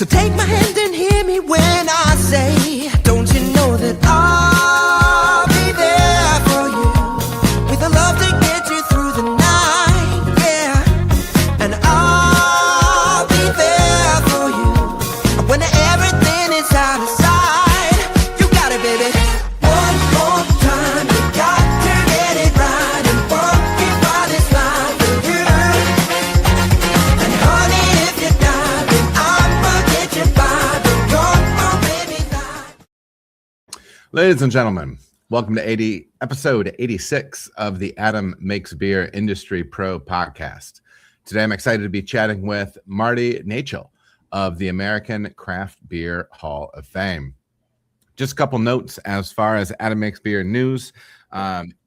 So take my hand and hear me when I say, don't you know that I'll be there for you with a love to get you through the night, yeah. And I'll be there for you when everything is out of sight. You got it, baby. One more time, you got to get it right and walk it by this life for you. And honey, if you die, then I'ma get you by the baby. Ladies and gentlemen, welcome to episode 86 of the Adam Makes Beer Industry Pro podcast. Today, I'm excited to be chatting with Marty Nachel of the American Craft Beer Hall of Fame. Just a couple notes as far as Adam Makes Beer news.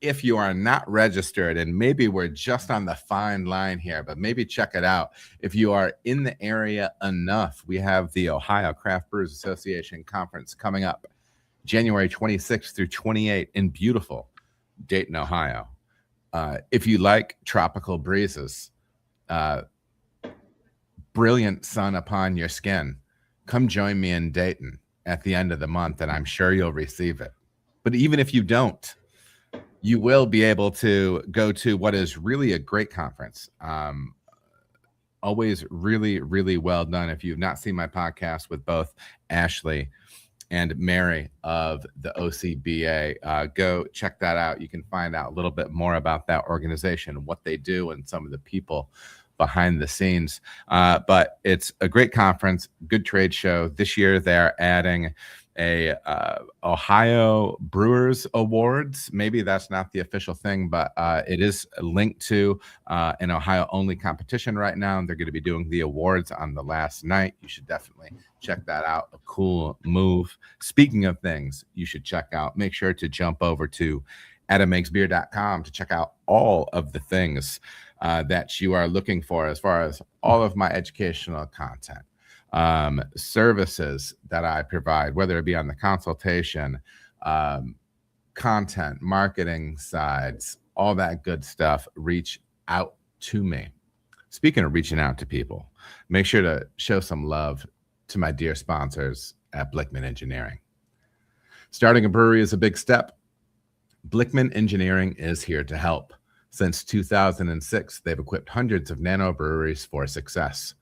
If you are not registered, and maybe we're just on the fine line here, but maybe check it out. If you are in the area enough, we have the Ohio Craft Brewers Association Conference coming up January 26th through 28th in beautiful Dayton, Ohio. If you like tropical breezes, brilliant sun upon your skin, come join me in Dayton at the end of the month, and I'm sure you'll receive it. But even if you don't, you will be able to go to what is really a great conference. Always really, really well done. If you've not seen my podcast with both Ashley and Mary of the OCBA, go check that out. You can find out a little bit more about that organization, what they do, and some of the people behind the scenes. But it's a great conference, good trade show. This year they're adding a Ohio Brewers Awards. Maybe that's not the official thing, but it is linked to an Ohio only competition right now, and they're going to be doing the awards on the last night. You should definitely check that out. A cool move. Speaking of things you should check out, make sure to jump over to adammakesbeer.com to check out all of the things that you are looking for as far as all of my educational content, services that I provide, whether it be on the consultation, content, marketing sides, all that good stuff. Reach out to me. Speaking of reaching out to people, make sure to show some love to my dear sponsors at Blickman Engineering. Starting a brewery is a big step. Blickman Engineering is here to help. Since 2006, they've equipped hundreds of nano breweries for success.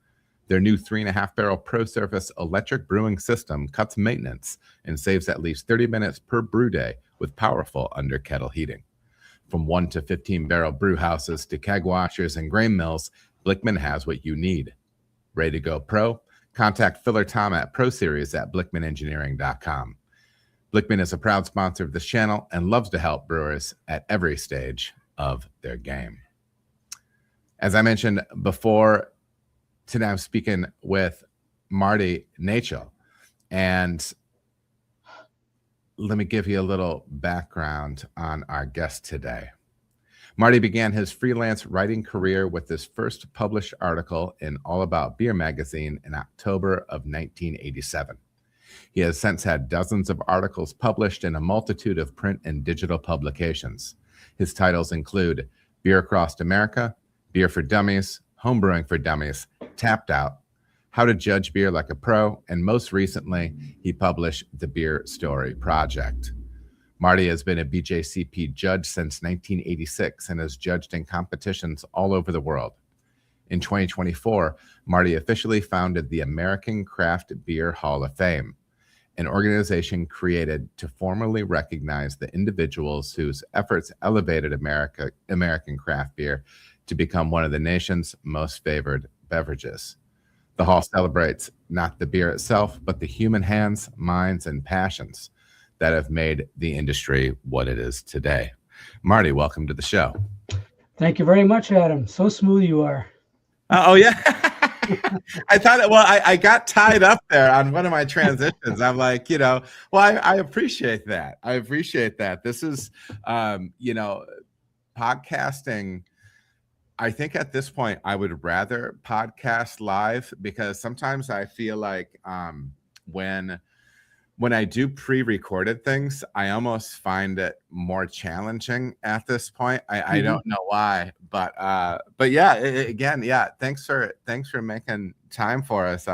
Their new 3.5 barrel Pro Surface electric brewing system cuts maintenance and saves at least 30 minutes per brew day with powerful under kettle heating. From 1 to 15 barrel brew houses to keg washers and grain mills, Blickman has what you need. Ready to go pro? Contact Filler Tom at proseries@blickmanengineering.com. Blickman is a proud sponsor of this channel and loves to help brewers at every stage of their game. As I mentioned before, today I'm speaking with Marty Nachel, and let me give you a little background on our guest today. Marty began his freelance writing career with his first published article in All About Beer magazine in October of 1987. He has since had dozens of articles published in a multitude of print and digital publications. His titles include Beer Across America, Beer for Dummies, Homebrewing for Dummies, Tapped Out, How to Judge Beer Like a Pro, and most recently, he published The Beer Story Project. Marty has been a BJCP judge since 1986 and has judged in competitions all over the world. In 2024, Marty officially founded the American Craft Beer Hall of Fame, an organization created to formally recognize the individuals whose efforts elevated American craft beer to become one of the nation's most favored beverages. The hall celebrates not the beer itself, but the human hands, minds, and passions that have made the industry what it is today. Marty, welcome to the show. Thank you very much, Adam. So smooth you are. Oh, yeah. I thought, well, I got tied up there on one of my transitions. I'm like, I appreciate that. I appreciate that. This is, podcasting. I think at this point, I would rather podcast live because sometimes I feel like when I do pre-recorded things, I almost find it more challenging at this point. I don't know why, but yeah, again, yeah. Thanks for making time for us.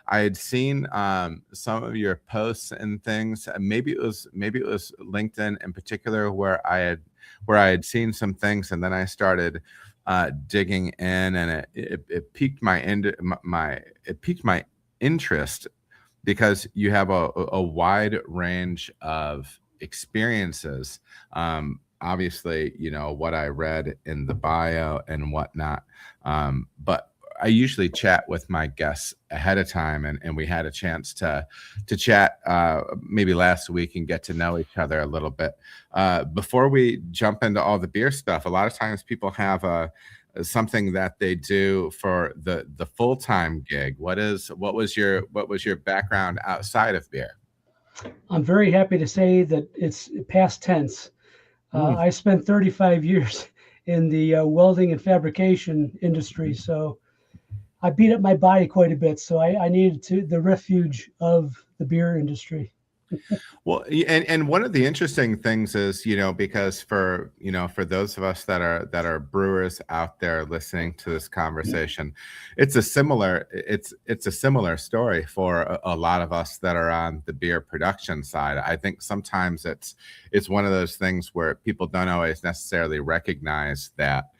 I had seen some of your posts and things. Maybe it was LinkedIn in particular where I had seen some things, and then I started digging in, and it piqued my interest because you have a wide range of experiences. Obviously, what I read in the bio and whatnot. But I usually chat with my guests ahead of time, and we had a chance to chat maybe last week and get to know each other a little bit. Before we jump into all the beer stuff, a lot of times people have something that they do for the full-time gig. What was your background outside of beer? I'm very happy to say that it's past tense. I spent 35 years in the welding and fabrication industry, so I beat up my body quite a bit. So I needed the refuge of the beer industry. Well, and one of the interesting things is, because for those of us that are brewers out there listening to this conversation, it's a similar story for a lot of us that are on the beer production side. I think sometimes it's one of those things where people don't always necessarily recognize that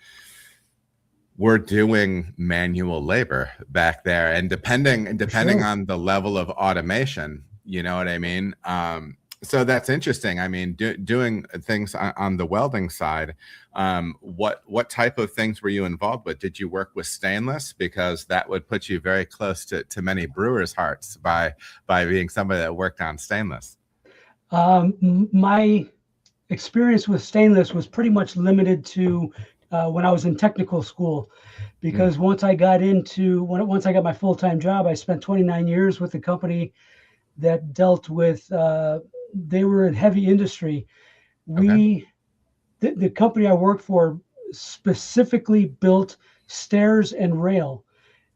we're doing manual labor back there, and depending on the level of automation, you know what I mean? So that's interesting. I mean, doing things on the welding side, what type of things were you involved with? Did you work with stainless? Because that would put you very close to many brewers' hearts by being somebody that worked on stainless. My experience with stainless was pretty much limited to when I was in technical school, because once I got my full-time job, I spent 29 years with a company that dealt with, they were in heavy industry. The company I worked for specifically built stairs and rail,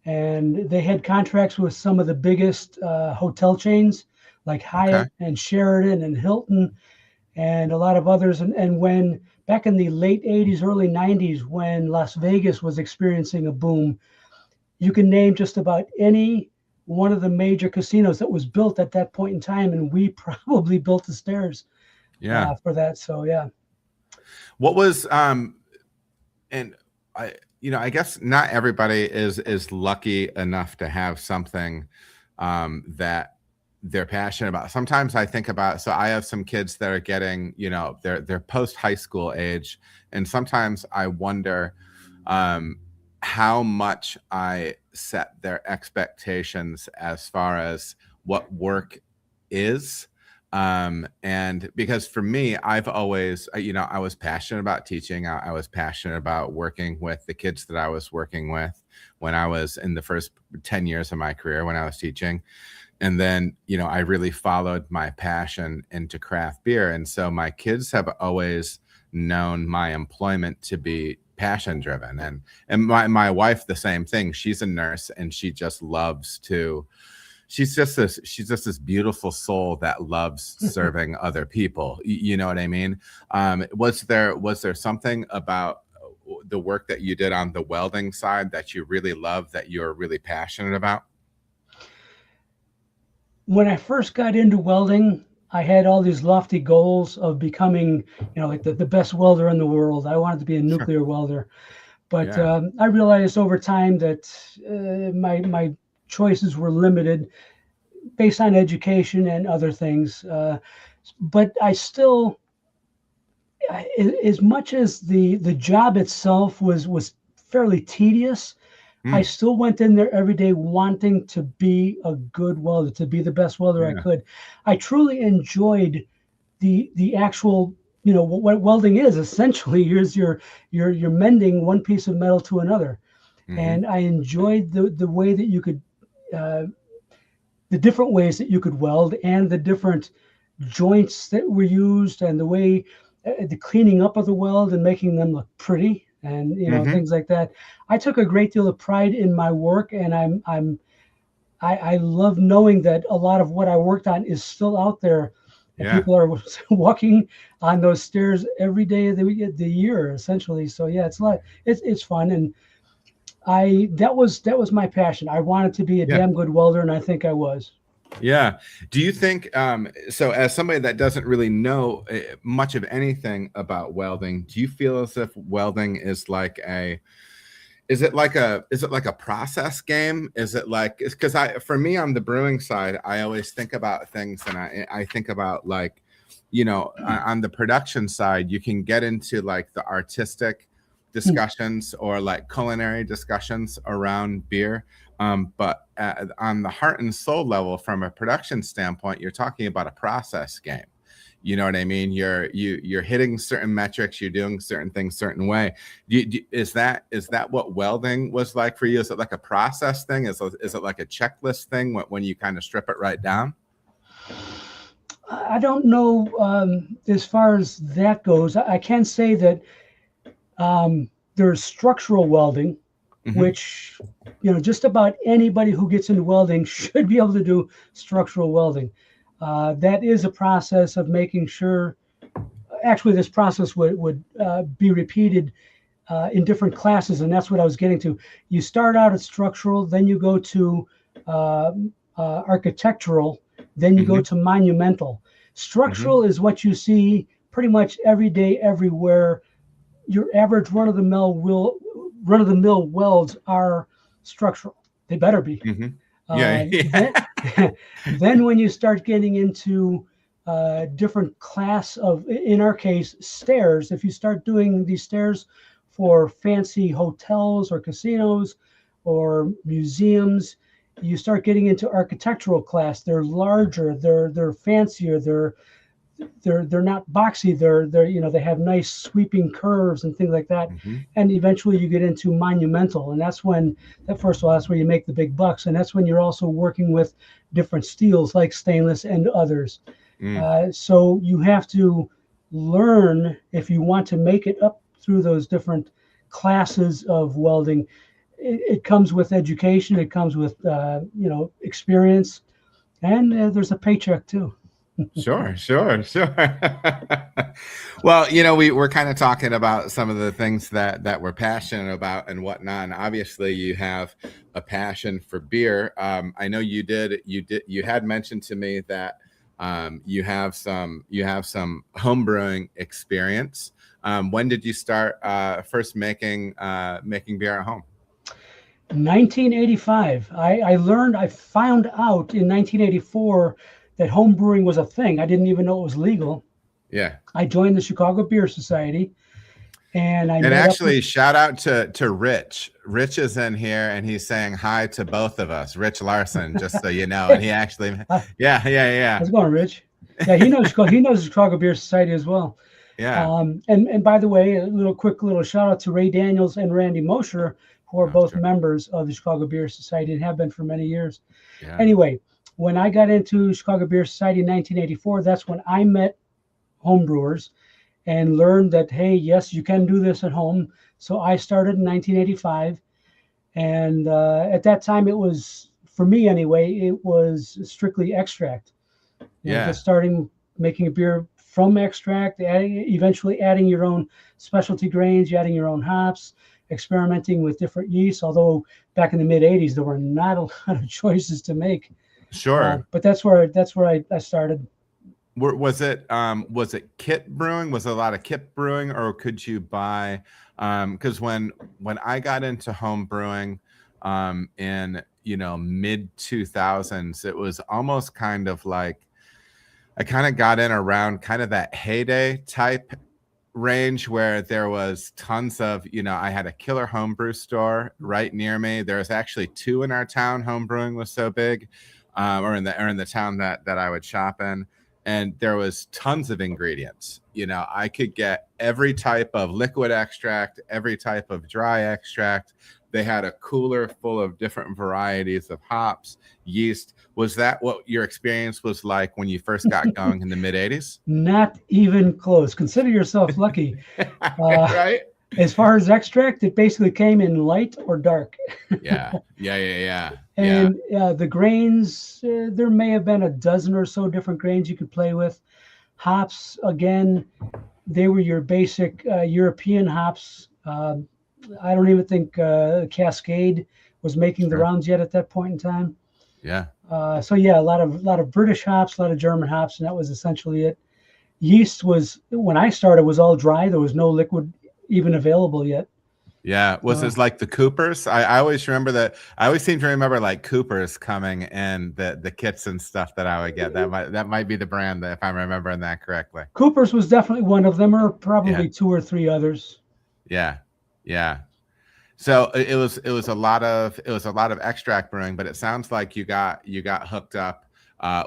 and they had contracts with some of the biggest hotel chains like Hyatt and Sheraton and Hilton and a lot of others. And when back in the late 80s, early 90s, when Las Vegas was experiencing a boom, you can name just about any one of the major casinos that was built at that point in time, and we probably built the stairs for that. So what was and I guess not everybody is lucky enough to have something that they're passionate about. Sometimes I think about, so I have some kids that are getting, they're post high school age, and sometimes I wonder how much I set their expectations as far as what work is. And because for me, I've always, I was passionate about teaching. I was passionate about working with the kids that I was working with when I was in the first 10 years of my career when I was teaching. And then, I really followed my passion into craft beer. And so my kids have always known my employment to be passion driven. And my wife, the same thing. She's a nurse, and she just loves to, she's just this beautiful soul that loves serving other people. You know what I mean? Was there something about the work that you did on the welding side that you really loved, that you're really passionate about? When I first got into welding, I had all these lofty goals of becoming, like the best welder in the world. I wanted to be a nuclear welder. But I realized over time that my choices were limited based on education and other things. But I still, as much as the job itself was fairly tedious, I still went in there every day wanting to be a good welder, to be the best welder I could. I truly enjoyed the actual, what welding is. Essentially, you're mending one piece of metal to another. And I enjoyed the way that you could, the different ways that you could weld, and the different joints that were used, and the way, the cleaning up of the weld and making them look pretty, and things like that. I took a great deal of pride in my work, and I love knowing that a lot of what I worked on is still out there, and people are walking on those stairs every day of the year, essentially. So it's fun. And That was my passion. I wanted to be a Yeah. damn good welder, and I think I was. Yeah. Do you think, so as somebody that doesn't really know much of anything about welding, do you feel as if welding is like is it like a process game? Is it like, because for me on the brewing side, I always think about things, and I think about like, on the production side, you can get into like the artistic discussions or like culinary discussions around beer. But on the heart and soul level, from a production standpoint, you're talking about a process game. You know what I mean? You're hitting certain metrics, you're doing certain things certain way. Is that what welding was like for you? Is it like a process thing? Is it like a checklist thing when you kind of strip it right down? I don't know as far as that goes. I can say that there's structural welding, which, just about anybody who gets into welding should be able to do structural welding. That is a process of making sure, actually this process would be repeated in different classes, and that's what I was getting to. You start out at structural, then you go to architectural, then you go to monumental. Structural is what you see pretty much every day, everywhere. Your average run-of-the-mill welds are structural. They better be. Then when you start getting into different class of, in our case, stairs, if you start doing these stairs for fancy hotels or casinos or museums, you start getting into architectural class. They're larger, they're fancier, they're not boxy, they're they have nice sweeping curves and things like that. And eventually you get into monumental, and that's where you make the big bucks, and that's when you're also working with different steels like stainless and others. So you have to learn, if you want to make it up through those different classes of welding. It comes with education, it comes with experience, and there's a paycheck too. Sure. Well, we're kind of talking about some of the things that we're passionate about and whatnot. And obviously you have a passion for beer. I know you had mentioned to me that you have some home brewing experience. When did you start first making beer at home? 1985. I found out in 1984 that home brewing was a thing. I didn't even know it was legal. Yeah. I joined the Chicago Beer Society, and actually shout out to Rich. Rich is in here, and he's saying hi to both of us. Rich Larson, just so you know. And he actually, yeah. How's it going, Rich? Yeah, he knows the Chicago Beer Society as well. Yeah. And by the way, a quick shout out to Ray Daniels and Randy Mosher, who are both members of the Chicago Beer Society and have been for many years. Yeah. Anyway, when I got into Chicago Beer Society in 1984, that's when I met homebrewers and learned that, hey, yes, you can do this at home. So I started in 1985. And at that time, it was, for me anyway, it was strictly extract. Just starting making a beer from extract, eventually adding your own specialty grains, adding your own hops, experimenting with different yeasts. Although back in the mid 80s, there were not a lot of choices to make. Sure. But that's where I started. Was it kit brewing? Was it a lot of kit brewing, or could you buy? Because when I got into home brewing in mid 2000s, it was almost kind of like I kind of got in around kind of that heyday type range where there was tons of, I had a killer homebrew store right near me. There was actually two in our town. Home brewing was so big, or in the town that I would shop in. And there was tons of ingredients. I could get every type of liquid extract, every type of dry extract. They had a cooler full of different varieties of hops, yeast. Was that what your experience was like when you first got going in the mid 80s? Not even close. Consider yourself lucky. Right? As far as extract, it basically came in light or dark. Yeah. And the grains, there may have been a dozen or so different grains you could play with. Hops, again, they were your basic European hops. I don't even think Cascade was making the Sure. rounds yet at that point in time. Yeah. So yeah, a lot of British hops, a lot of German hops, and that was essentially it. Yeast was, when I started, was all dry. There was no liquid even available yet. Yeah. Was this like the Coopers? I always remember that. I always seem to remember like Coopers coming and the kits and stuff that I would get. That might be the brand, if I'm remembering that correctly. Cooper's was definitely one of them, or probably Yeah. 2 or 3 others. Yeah. Yeah. So it was a lot of extract brewing, but it sounds like you got hooked up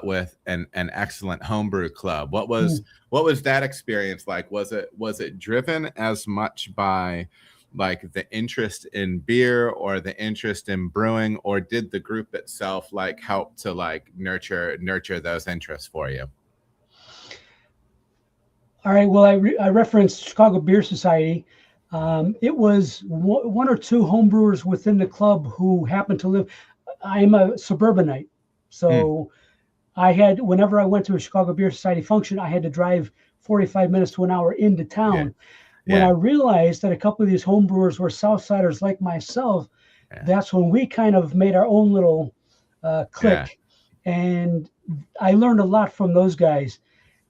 with an excellent homebrew club. What was that experience like? Was it driven as much by like the interest in beer or the interest in brewing, or did the group itself like help to like nurture those interests for you? All right. Well, I referenced Chicago Beer Society. It was one or two homebrewers within the club who happened to live. I'm a suburbanite, so I had, whenever I went to a Chicago Beer Society function, I had to drive 45 minutes to an hour into town. When I realized that a couple of these homebrewers were Southsiders like myself, that's when we kind of made our own little clique. And I learned a lot from those guys.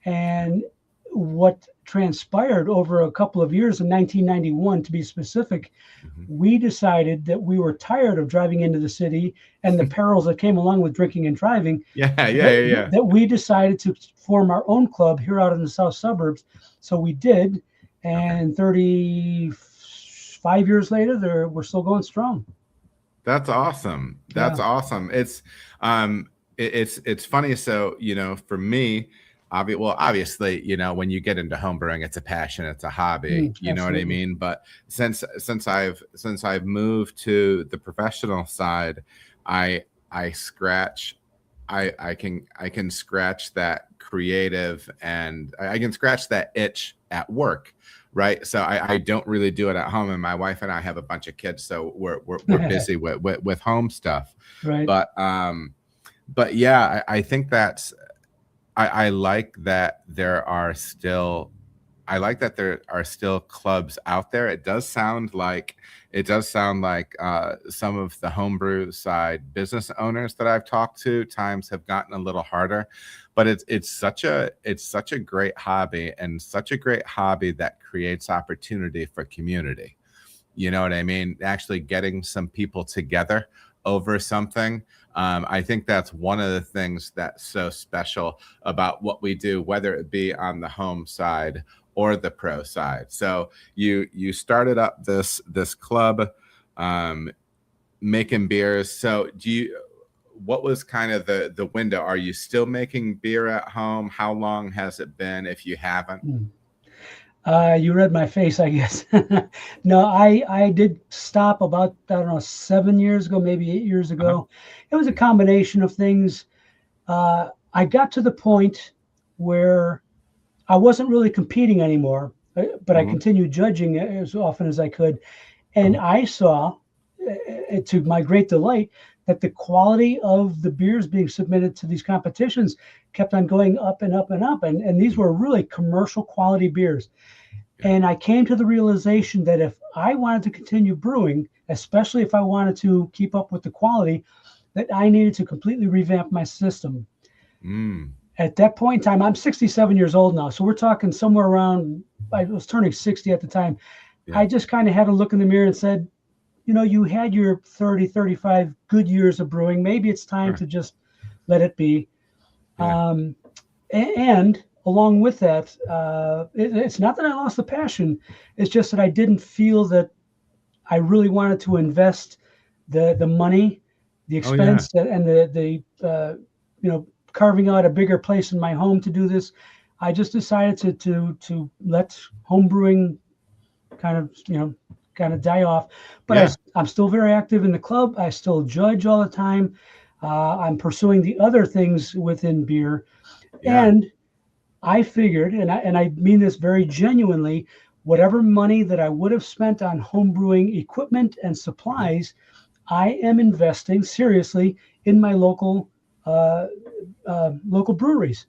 And what transpired over a couple of years, in 1991 to be specific, we decided that we were tired of driving into the city and the perils that came along with drinking and driving. That we decided to form our own club here out in the south suburbs. So we did. And 35 years later, we're still going strong. That's awesome. That's awesome. It's funny. So, you know, for me, obviously, you know, when you get into homebrewing, it's a passion, it's a hobby, you know what I mean? But since I've moved to the professional side, I can scratch that creative, and I can scratch that itch at work. Right. So I don't really do it at home. And my wife and I have a bunch of kids, so we're busy with home stuff. Right. But yeah, I think that's, I like that there are still clubs out there. It does sound like some of the homebrew side business owners that I've talked to, times have gotten a little harder, but it's such a great hobby, and such a great hobby that creates opportunity for community. You know what I mean? Actually getting some people together over something. I think that's one of the things that's so special about what we do, whether it be on the home side or the pro side. So you started up this club, making beers. So what was kind of the window? Are you still making beer at home? How long has it been, if you haven't? You read my face, I guess. No, I did stop about, I don't know, 7 years ago, maybe 8 years ago. It was a combination of things. I got to the point where I wasn't really competing anymore, but I continued judging as often as I could. And I saw, to my great delight, that the quality of the beers being submitted to these competitions kept on going up and up and up. And these were really commercial quality beers. And I came to the realization that if I wanted to continue brewing, especially if I wanted to keep up with the quality, that I needed to completely revamp my system. At that point in time, I'm 67 years old now. So we're talking somewhere around, I was turning 60 at the time. I just kind of had a look in the mirror and said, you know, you had your 30, 35 good years of brewing. Maybe it's time to just let it be. And along with that, it's not that I lost the passion. It's just that I didn't feel that I really wanted to invest the money, the expense, and the you know, carving out a bigger place in my home to do this. I just decided to let home brewing kind of die off. But I'm still very active in the club. I still judge all the time. I'm pursuing the other things within beer. And I figured, and I mean this very genuinely, whatever money that I would have spent on home brewing equipment and supplies, I am investing seriously in my local breweries.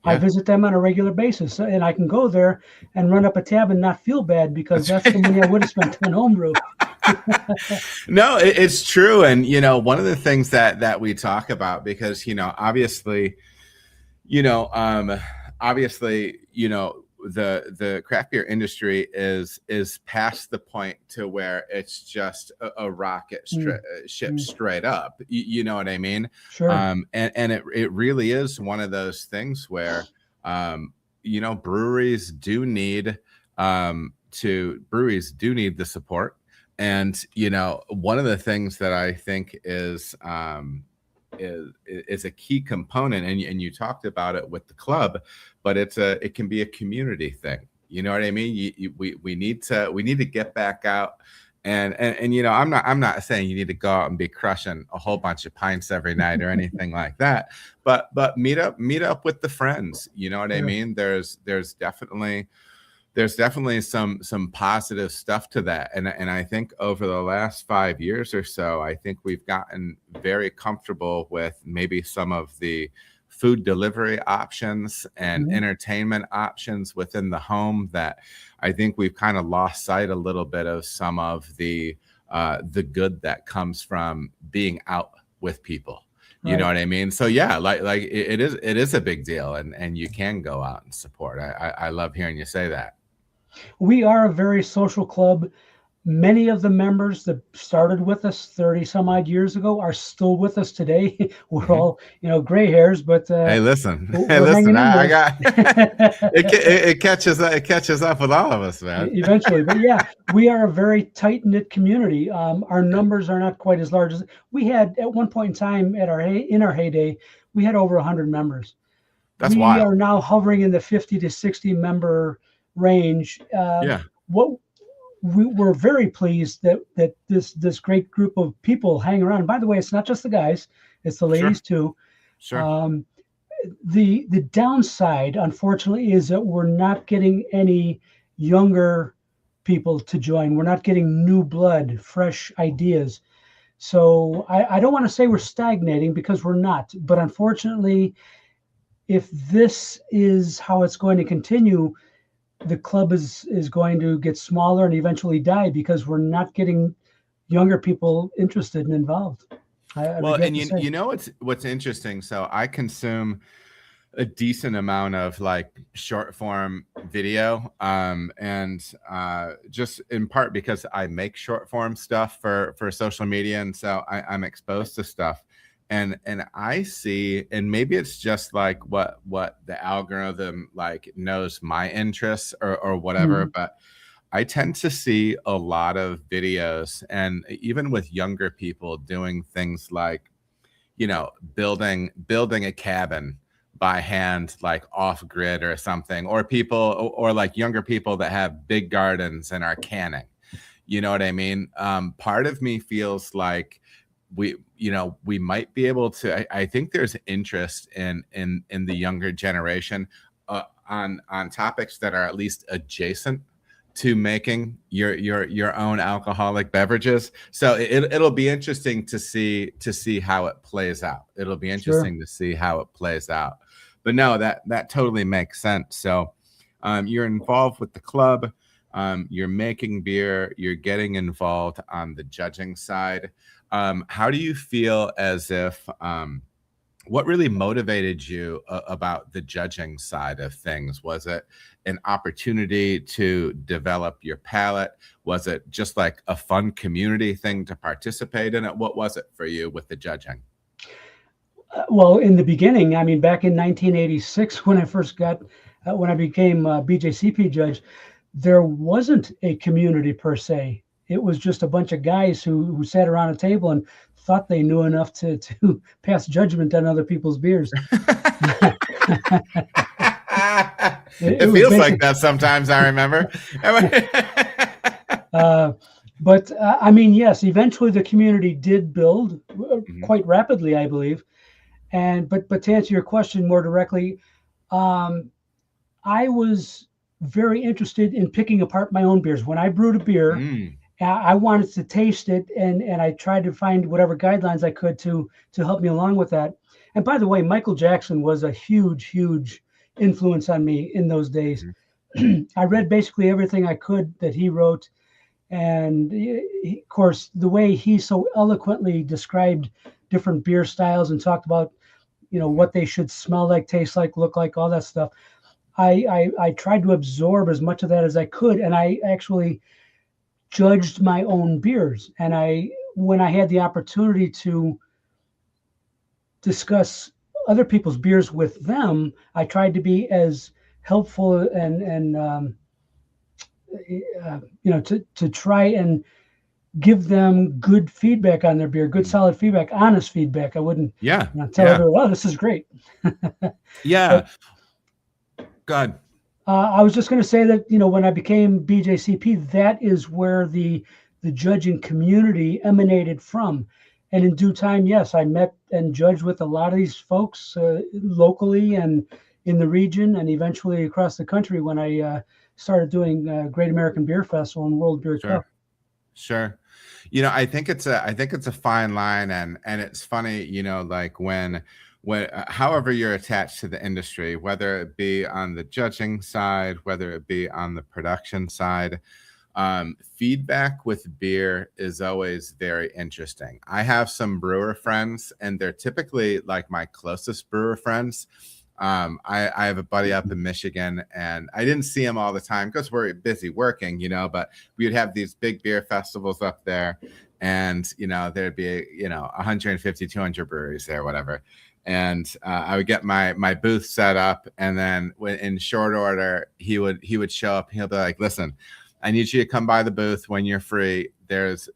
I Yeah. visit them on a regular basis, and I can go there and run up a tab and not feel bad because That's that's the money I would have spent on homebrew. No, it's true. And, one of the things that we talk about, because, you know, um, obviously, the craft beer industry is past the point to where it's just a rocket ship straight up. You know what I mean? Sure. And it really is one of those things where, breweries do need the support. And, one of the things that I think is a key component, and you talked about it with the club, but it can be a community thing. You know what I mean? We need to get back out, and I'm not saying you need to go out and be crushing a whole bunch of pints every night or anything like that, but meet up with the friends. You know what I mean? There's definitely some positive stuff to that. And I think over the last 5 years or so, I think we've gotten very comfortable with maybe some of the food delivery options and entertainment options within the home that I think we've kind of lost sight a little bit of some of the good that comes from being out with people. You know what I mean? So yeah, like it is a big deal, and you can go out and support. I love hearing you say that. We are a very social club. Many of the members that started with us 30 some odd years ago are still with us today. We're all, gray hairs, but hey, listen, I got it catches up with all of us, man. Eventually. But yeah, we are a very tight-knit community. Our numbers are not quite as large as we had at one point in time in our heyday. We had over 100 members. That's wild. We are now hovering in the 50 to 60 member range. We're very pleased that this great group of people hang around. By the way, it's not just the guys; it's the ladies too. Sure. The downside, unfortunately, is that we're not getting any younger people to join. We're not getting new blood, fresh ideas. So I don't want to say we're stagnating, because we're not. But unfortunately, if this is how it's going to continue, the club is going to get smaller and eventually die, because we're not getting younger people interested and involved. What's interesting. So I consume a decent amount of like short form video, and just in part because I make short form stuff for social media, and so I'm exposed to stuff. And I see, and maybe it's just like what the algorithm like knows my interests or whatever, but I tend to see a lot of videos, and even with younger people doing things like, building a cabin by hand, like off grid or something, or people, or like younger people that have big gardens and are canning. You know what I mean? Part of me feels like we might be able to. I think there's interest in the younger generation on topics that are at least adjacent to making your own alcoholic beverages. So it'll be interesting to see how it plays out. It'll be interesting to see how it plays out. But no, that totally makes sense. So you're involved with the club. You're making beer. You're getting involved on the judging side. How do you feel as if, what really motivated you about the judging side of things? Was it an opportunity to develop your palate? Was it just like a fun community thing to participate in it? What was it for you with the judging? Well, in the beginning, I mean, back in 1986, when I became a BJCP judge, there wasn't a community per se. It was just a bunch of guys who sat around a table and thought they knew enough to pass judgment on other people's beers. It feels like that sometimes, I remember. But I mean, yes, eventually the community did build quite rapidly, I believe. But to answer your question more directly, I was very interested in picking apart my own beers. When I brewed a beer, I wanted to taste it, and I tried to find whatever guidelines I could to help me along with that. And by the way, Michael Jackson was a huge influence on me in those days. Mhm. I read basically everything I could that he wrote. And of course, the way he so eloquently described different beer styles and talked about, what they should smell like, taste like, look like, all that stuff. I tried to absorb as much of that as I could, and I actually judged my own beers. And when I had the opportunity to discuss other people's beers with them, I tried to be as helpful and to try and give them good feedback on their beer, good solid feedback, honest feedback. I wouldn't Yeah. tell Yeah. everyone, "Oh, this is great." Yeah. God. I was just going to say that, when I became BJCP, that is where the judging community emanated from. And in due time, yes, I met and judged with a lot of these folks locally and in the region, and eventually across the country when I started doing Great American Beer Festival and World Beer Cup. Sure. I think it's a fine line, and it's funny, like when however you're attached to the industry, whether it be on the judging side, whether it be on the production side, feedback with beer is always very interesting. I have some brewer friends, and they're typically like my closest brewer friends. I have a buddy up in Michigan, and I didn't see him all the time because we're busy working, but we would have these big beer festivals up there, and there'd be 150, 200 breweries there, whatever. And I would get my booth set up, and then in short order he would show up. He'll be like, "Listen, I need you to come by the booth when you're free. There's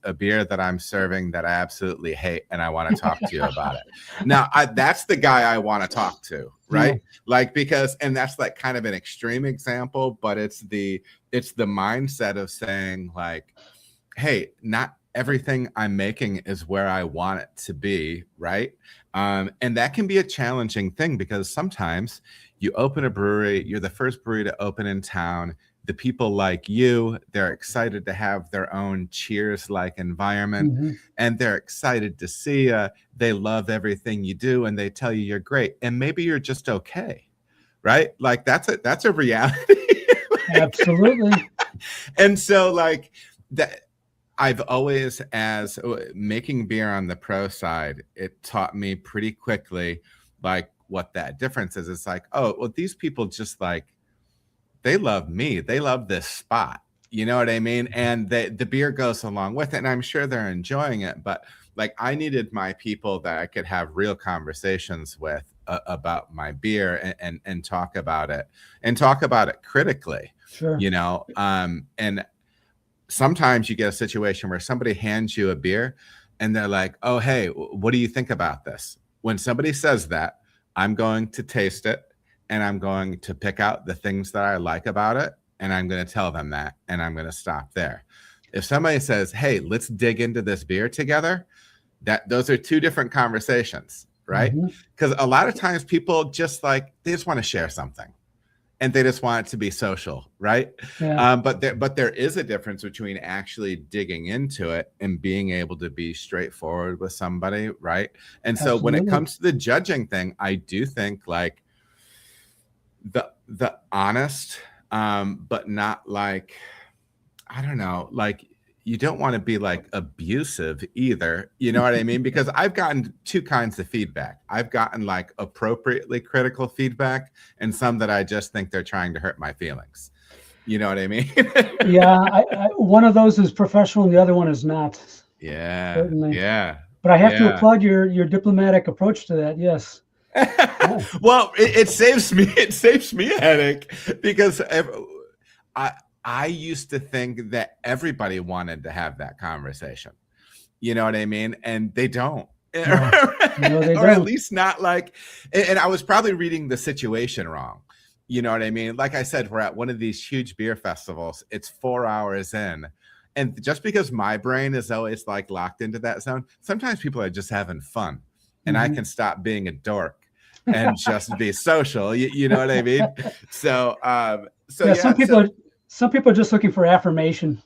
a beer that I'm serving that I absolutely hate, and I want to talk to you about it." Now, that's the guy I want to talk to, right? Yeah. Like, and that's like kind of an extreme example, but it's the mindset of saying like, hey, not everything I'm making is where I want it to be, right? And that can be a challenging thing, because sometimes you open a brewery, you're the first brewery to open in town. The people like you, they're excited to have their own Cheers-like environment, and they're excited to see you. They love everything you do, and they tell you you're great. And maybe you're just okay, right? Like that's a reality. Absolutely. And so like that, I've always, as making beer on the pro side, it taught me pretty quickly like what that difference is. It's like, oh, well, these people just like, they love me. They love this spot. You know what I mean? And the beer goes along with it, and I'm sure they're enjoying it. But like, I needed my people that I could have real conversations with about my beer and talk about it, and talk about it critically. Sure. And sometimes you get a situation where somebody hands you a beer and they're like, "Oh, hey, what do you think about this?" When somebody says that, I'm going to taste it, and I'm going to pick out the things that I like about it, and I'm going to tell them that, and I'm going to stop there. If somebody says, "Hey, let's dig into this beer together," those are two different conversations, right? Because a lot of times people just like, they just want to share something, and they just want it to be social, right? Yeah. But there is a difference between actually digging into it and being able to be straightforward with somebody, right? And so when it comes to the judging thing, I do think like the honest, but not like, I don't know, like you don't want to be like abusive either. You know what I mean? Because I've gotten two kinds of feedback. I've gotten like appropriately critical feedback, and some that I just think they're trying to hurt my feelings. You know what I mean? Yeah. One of those is professional and the other one is not. Yeah. Certainly. Yeah. But I have to applaud your diplomatic approach to that. Yes. Well, it saves me a headache, because I used to think that everybody wanted to have that conversation. You know what I mean? And they don't. No, they don't. Or at least not like, and I was probably reading the situation wrong. You know what I mean? Like I said, we're at one of these huge beer festivals. It's 4 hours in. And just because my brain is always like locked into that zone, sometimes people are just having fun, and I can stop being a dork and just be social. You know what I mean? So, some people are just looking for affirmation.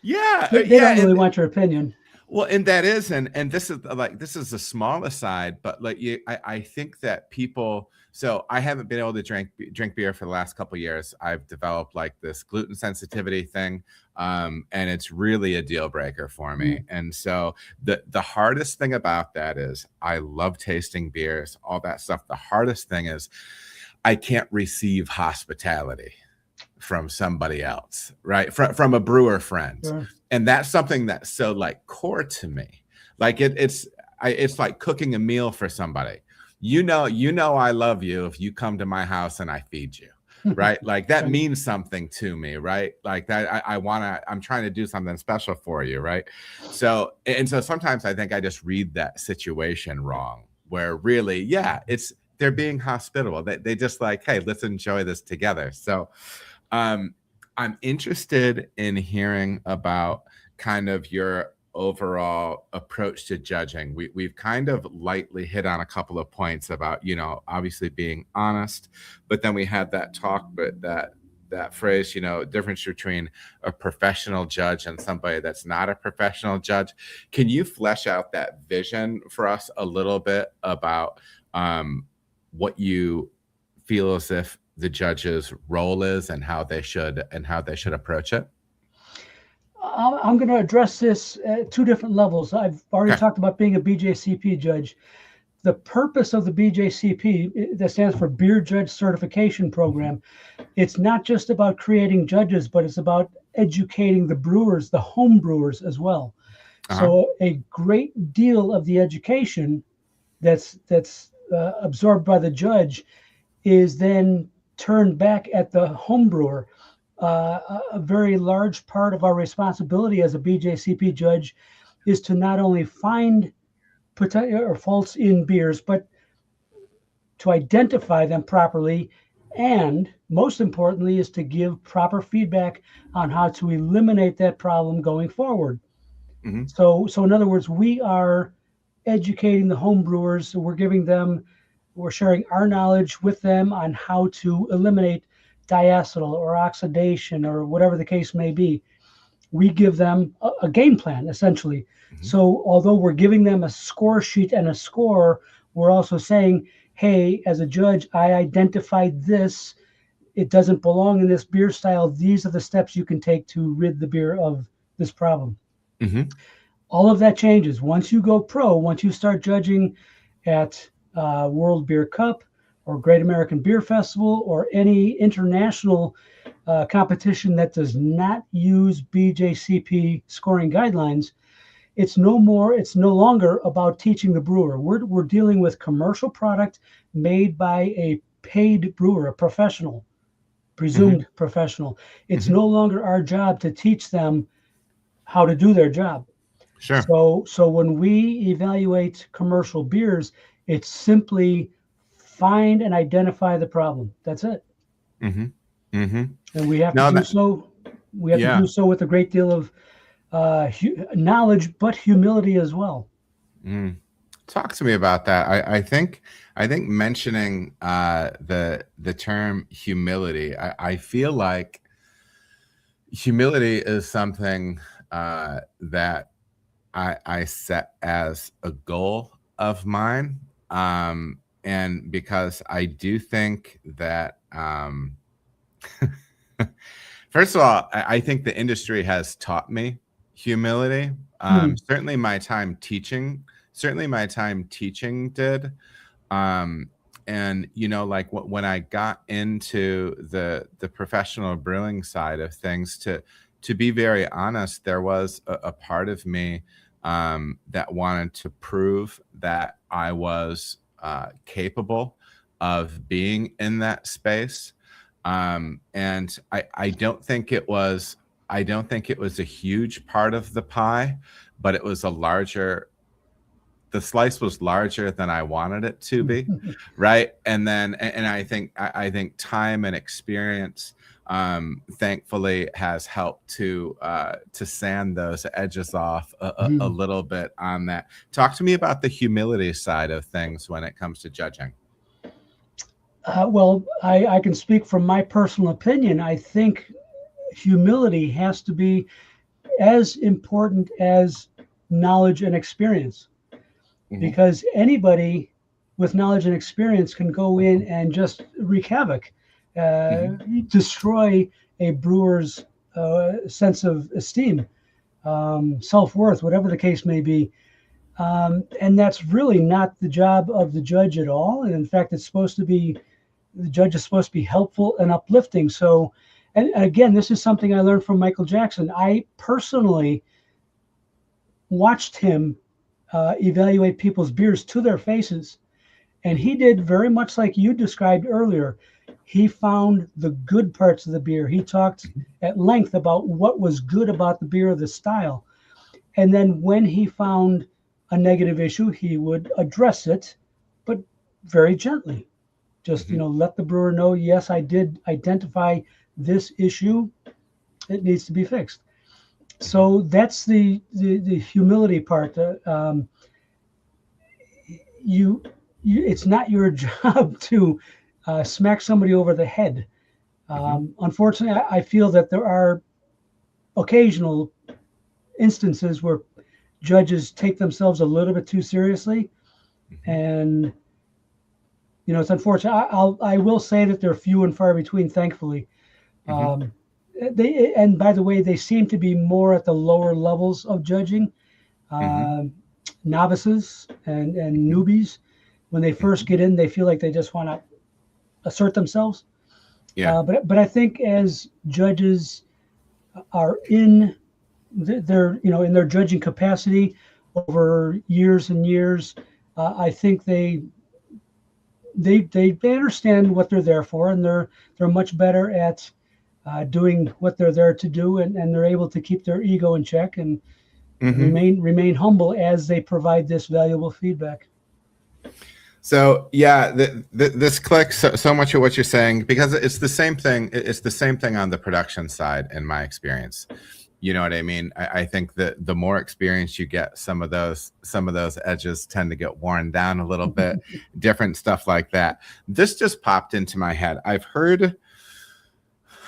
Yeah. They don't really want your opinion. Well, and that is, and this is like, this is the smallest side, but like I think that people, so I haven't been able to drink beer for the last couple of years. I've developed like this gluten sensitivity thing, and it's really a deal breaker for me. And so the hardest thing about that is I love tasting beers, all that stuff. The hardest thing is I can't receive hospitality from somebody else, right? From a brewer friend. Sure. And that's something that's so like core to me. Like it's like cooking a meal for somebody. You know, I love you if you come to my house and I feed you, right? Like that means something to me, right? Like that I'm trying to do something special for you, right? So sometimes I think I just read that situation wrong, where really, yeah, they're being hospitable. They just like, hey, let's enjoy this together. So I'm interested in hearing about kind of your overall approach to judging. We've kind of lightly hit on a couple of points about, you know, obviously being honest, but then we had that talk, but that phrase, you know, difference between a professional judge and somebody that's not a professional judge. Can you flesh out that vision for us a little bit about what you feel as if the judge's role is and how they should approach it? I'm going to address this at two different levels. I've already talked about being a BJCP judge. The purpose of the BJCP, that stands for Beer Judge Certification Program, it's not just about creating judges, but it's about educating the brewers, the home brewers as well. So a great deal of the education that's absorbed by the judge is then turned back at the home brewer. A very large part of our responsibility as a BJCP judge is to not only find faults in beers, but to identify them properly, and most importantly is to give proper feedback on how to eliminate that problem going forward. So in other words, we are educating the home brewers. So we're sharing our knowledge with them on how to eliminate diacetyl or oxidation or whatever the case may be. We give them a game plan, essentially. So although we're giving them a score sheet and a score, we're also saying, hey, as a judge, I identified this. It doesn't belong in this beer style. These are the steps you can take to rid the beer of this problem. All of that changes. Once you go pro, once you start judging at World Beer Cup or Great American Beer Festival or any international competition that does not use BJCP scoring guidelines, it's no longer about teaching the brewer. We're dealing with commercial product made by a paid brewer, a professional, presumed professional. It's no longer our job to teach them how to do their job. Sure. So when we evaluate commercial beers, it's simply find and identify the problem. That's it. And we have to do so. We have to do so with a great deal of knowledge, but humility as well. Talk to me about that. I think mentioning the term humility, I feel like humility is something that I set as a goal of mine. And because I do think that, first of all, I think the industry has taught me humility. Certainly my time teaching did. And, you know, like when I got into the professional brewing side of things, to be very honest, there was a part of me that wanted to prove that I was capable of being in that space. And I don't think it was a huge part of the pie, but it was the slice was larger than I wanted it to be. Right. And I think time and experience, thankfully has helped to sand those edges off a little bit on that. Talk to me about the humility side of things when it comes to judging. Well, I can speak from my personal opinion. I think humility has to be as important as knowledge and experience, because anybody with knowledge and experience can go in and just wreak havoc, destroy a brewer's sense of esteem, self-worth, whatever the case may be. And that's really not the job of the judge at all. And in fact, the judge is supposed to be helpful and uplifting. So, and again, this is something I learned from Michael Jackson. I personally watched him evaluate people's beers to their faces. And he did very much like you described earlier. He found the good parts of the beer. He talked at length about what was good about the beer, the style. And then when he found a negative issue, he would address it, but very gently. Just, let the brewer know, yes, I did identify this issue. It needs to be fixed. So that's the humility part. It's not your job to smack somebody over the head. Unfortunately, I feel that there are occasional instances where judges take themselves a little bit too seriously, and it's unfortunate. I will say that they're few and far between, thankfully. And by the way, they seem to be more at the lower levels of judging. Novices and newbies, when they first get in, they feel like they just want to assert themselves. But I think as judges are in their judging capacity over years and years, I think they understand what they're there for, and they're much better at doing what they're there to do, and they're able to keep their ego in check and remain humble as they provide this valuable feedback. So yeah, this clicks so much of what you're saying, because it's the same thing. It's the same thing on the production side, in my experience. You know what I mean? I think that the more experience you get, some of those edges tend to get worn down a little bit. Different stuff like that. This just popped into my head. I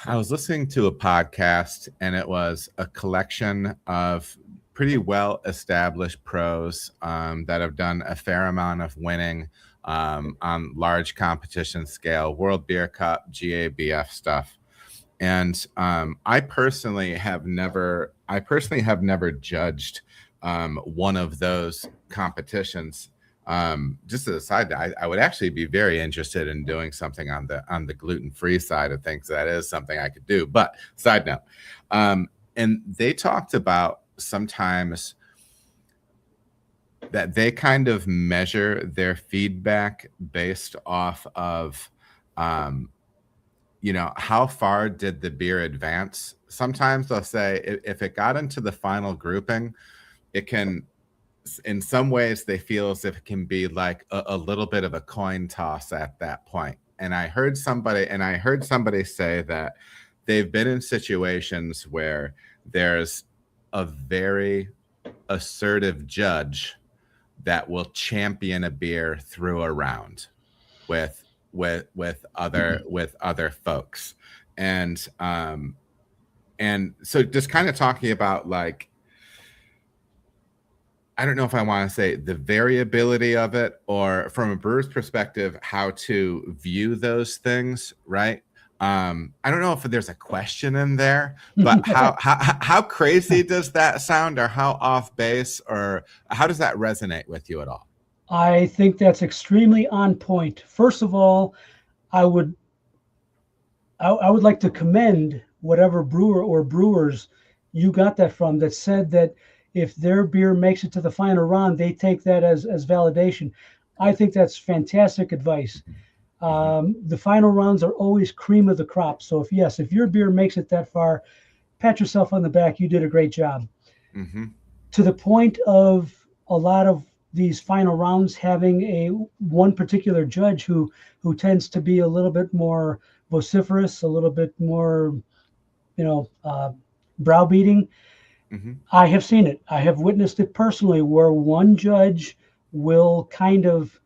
was listening to a podcast, and it was a collection of pretty well-established pros that have done a fair amount of winning on large competition scale, World Beer Cup, GABF stuff. And I personally have never judged one of those competitions. Just as a side note, I would actually be very interested in doing something on the gluten-free side of things. That is something I could do. But side note, and they talked about sometimes that they kind of measure their feedback based off of how far did the beer advance. Sometimes they'll say if it got into the final grouping, it can, in some ways they feel as if it can be like a little bit of a coin toss at that point. And I heard somebody say that they've been in situations where there's a very assertive judge that will champion a beer through a round with other folks. And so just kind of talking about, like, I don't know if I want to say the variability of it, or from a brewer's perspective, how to view those things, right? I don't know if there's a question in there, but how crazy does that sound, or how off base, or how does that resonate with you at all? I think that's extremely on point. First of all, I would like to commend whatever brewer or brewers you got that from, that said that if their beer makes it to the final round, they take that as validation. I think that's fantastic advice. The final rounds are always cream of the crop. So if your beer makes it that far, pat yourself on the back. You did a great job. To the point of a lot of these final rounds having one particular judge who tends to be a little bit more vociferous, a little bit more, browbeating. I have seen it. I have witnessed it personally, where one judge will kind of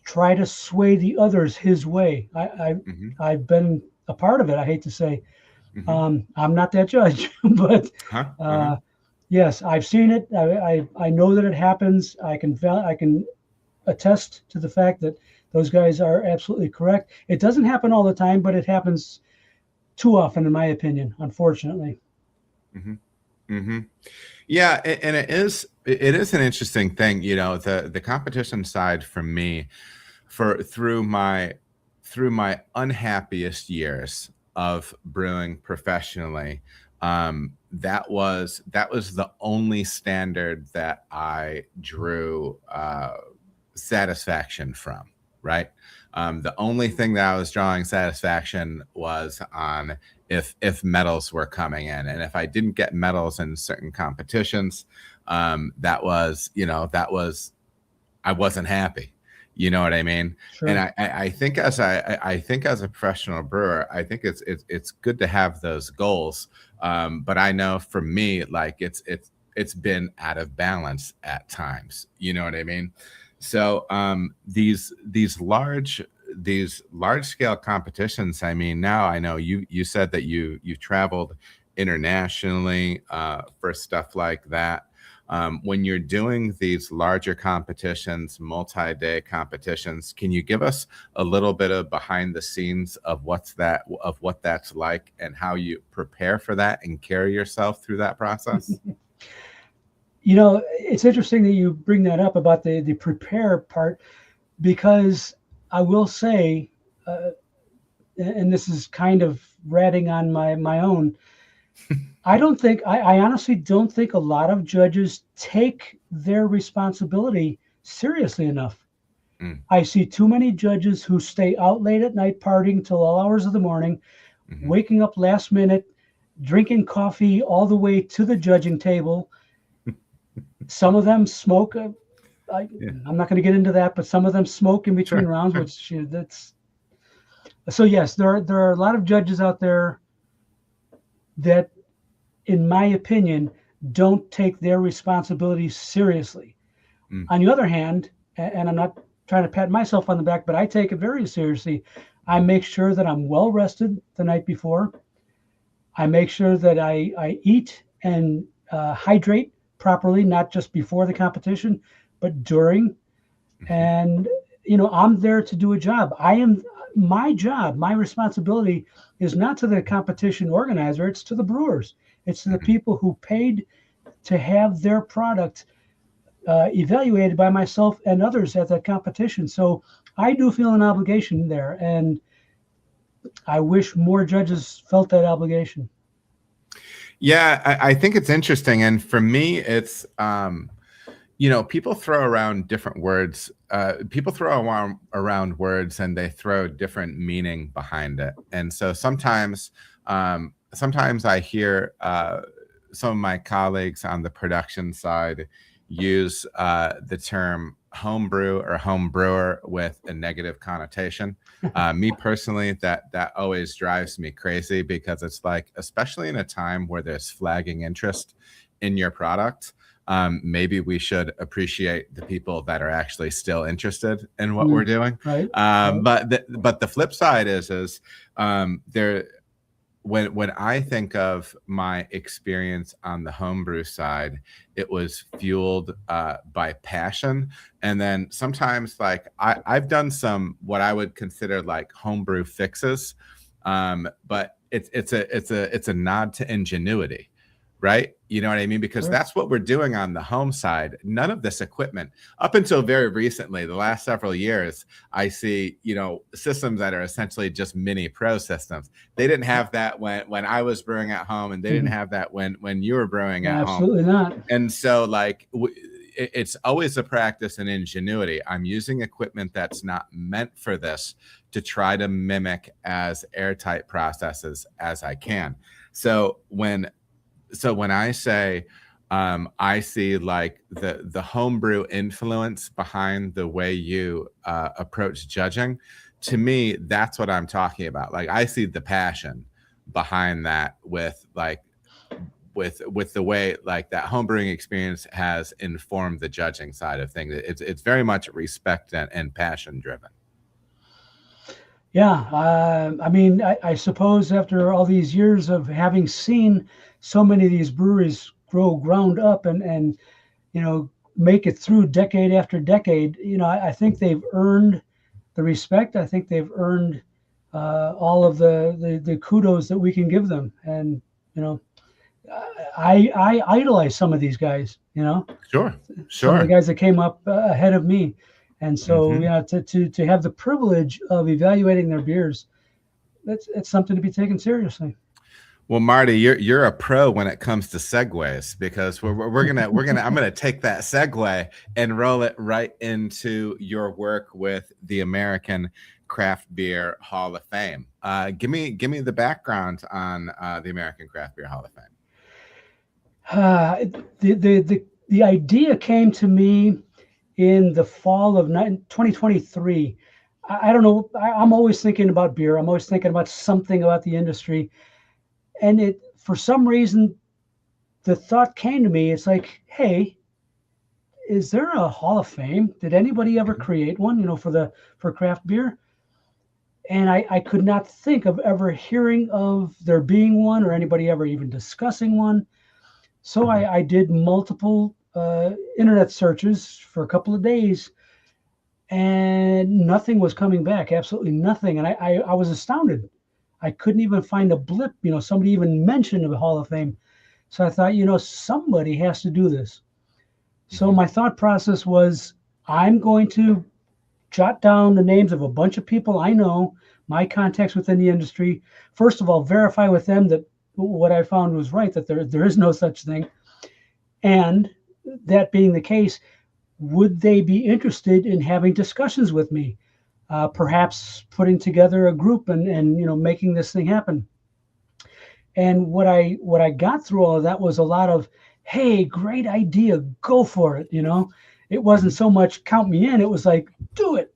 try to sway the others his way. I've been a part of it. I hate to say, I'm not that judge, but Yes, I've seen it. I know that it happens. I can attest to the fact that those guys are absolutely correct. It doesn't happen all the time, but it happens too often, in my opinion, unfortunately. Hmm. Hmm. Yeah, and it is an interesting thing, the competition side for me, for through my unhappiest years of brewing professionally, that was the only standard that I drew satisfaction from, right? The only thing that I was drawing satisfaction was on if medals were coming in, and if I didn't get medals in certain competitions, that was I wasn't happy. You know what I mean? And Sure. I think I think as a professional brewer, I think it's good to have those goals. But I know for me, like it's been out of balance at times. You know what I mean? So these large scale competitions. I mean, now I know you said that you traveled internationally for stuff like that. When you're doing these larger competitions, multi-day competitions, can you give us a little bit of behind the scenes of what that's like, and how you prepare for that and carry yourself through that process? You know, it's interesting that you bring that up about the prepare part, because I will say, uh, and this is kind of ratting on my own. I honestly don't think a lot of judges take their responsibility seriously enough. Mm, I see too many judges who stay out late at night partying till all hours of the morning, mhm. waking up last minute, drinking coffee all the way to the judging table. Some of them smoke. I, Yeah, I'm not going to get into that, but some of them smoke in between sure. rounds, which that's so. Yes, there are a lot of judges out there that, in my opinion, don't take their responsibilities seriously. Mm, On the other hand, and I'm not trying to pat myself on the back, but I take it very seriously. I mhm, make sure that I'm well rested the night before. I make sure that I eat and hydrate properly, not just before the competition, but during. mhm, And, I'm there to do a job. My job, my responsibility is not to the competition organizer, it's to the brewers. It's to the mhm. people who paid to have their product evaluated by myself and others at that competition. So I do feel an obligation there, and I wish more judges felt that obligation. Yeah, I think it's interesting, and for me, it's people throw around different words. People throw around words, and they throw different meaning behind it. And so sometimes I hear some of my colleagues on the production side use the term homebrew or home brewer with a negative connotation. Me personally, that always drives me crazy, because it's like, especially in a time where there's flagging interest in your product, maybe we should appreciate the people that are actually still interested in what we're Mm, doing. right, Um, right. but the flip side is there when I think of my experience on the homebrew side, it was fueled by passion. And then sometimes, like, I've done some what I would consider like homebrew fixes, but it's a nod to ingenuity, right? You know what I mean? Because Sure. that's what we're doing on the home side. None of this equipment, up until very recently, the last several years, I see systems that are essentially just mini pro systems. They didn't have that when I was brewing at home, and they didn't Mhm. have that when you were brewing at home. Absolutely not. And so, like, it's always a practice in ingenuity. I'm using equipment that's not meant for this to try to mimic as airtight processes as I can. So when I say I see like the homebrew influence behind the way you approach judging, to me, that's what I'm talking about. Like, I see the passion behind that, with the way like that homebrewing experience has informed the judging side of things. It's very much respect and passion driven. Yeah, I mean, I suppose after all these years of having seen so many of these breweries grow ground up and make it through decade after decade. I think they've earned the respect. I think they've earned all of the kudos that we can give them. And I idolize some of these guys. Sure. Some of the guys that came up ahead of me. And so, to have the privilege of evaluating their beers, it's something to be taken seriously. Well, Marty, you're a pro when it comes to segues, because I'm gonna take that segue and roll it right into your work with the American Craft Beer Hall of Fame. Give me the background on the American Craft Beer Hall of Fame. The idea came to me in the fall of 2023. I don't know. I'm always thinking about beer. I'm always thinking about something about the industry. And for some reason, the thought came to me. It's like, hey, is there a Hall of Fame? Did anybody ever create one, for craft beer? And I could not think of ever hearing of there being one or anybody ever even discussing one. So I did multiple internet searches for a couple of days, and nothing was coming back, absolutely nothing. And I was astounded. I couldn't even find a blip, somebody even mentioned the Hall of Fame. So I thought, somebody has to do this. So my thought process was, I'm going to jot down the names of a bunch of people I know, my contacts within the industry. First of all, verify with them that what I found was right, that there is no such thing. And that being the case, would they be interested in having discussions with me? Perhaps putting together a group and making this thing happen. And what I got through all of that was a lot of, hey, great idea, go for it. It wasn't so much count me in, it was like, do it.